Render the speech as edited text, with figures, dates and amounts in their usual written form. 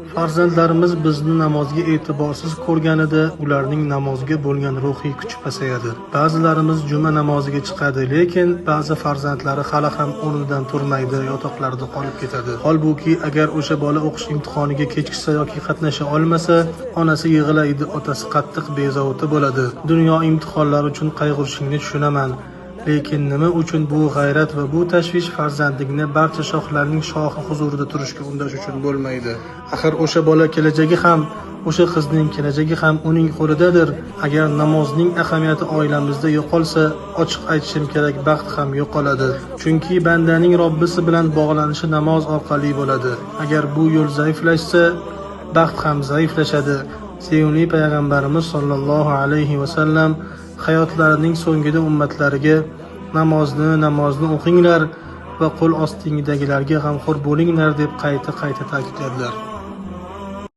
Farzandlarimiz bizni namozga e'tiborsiz ko'rganida ularning namozga bo'lgan ruhiy kuchi pasayadi. Ba'zilarimiz juma namoziga chiqadi, lekin ba'zi farzandlari hali ham o'rnidan turmaydi, yotoqlarida qolib ketadi. Holbuki agar o'sha bola o'qish imtihoniga kechiksa yoki qatnasha olmasa, onasi yig'laydi, otasi qattiq bezovta bo'ladi. Dunyo imtihonlari uchun qayg'urishingni tushunaman. Lekin nima uchun bu g'ayrat va bu tashvish farzandingni barcha shohlarning shohi huzurida turishga undash uchun bo'lmaydi? Axir o'sha bola kelajagi ham, o'sha qizning kelajagi ham uning qo'lidadir. Agar namozning ahamiyati oilamizda yo'qolsa, ochiq aytishim kerak, baxt ham yo'qoladi. Chunki bandaning Robbisi bilan bog'lanishi namoz orqali bo'ladi. Agar bu yo'l zaiflashsa, baxt ham zaiflashadi. Sevimli payg'ambarimiz sollallohu alayhi va sallam hayotlarining so'ngida ummatlariga namozni o'qinglar va qo'l ostingdagilarga g'amxo'r bo'linglar deb qayta ta'kidladilar.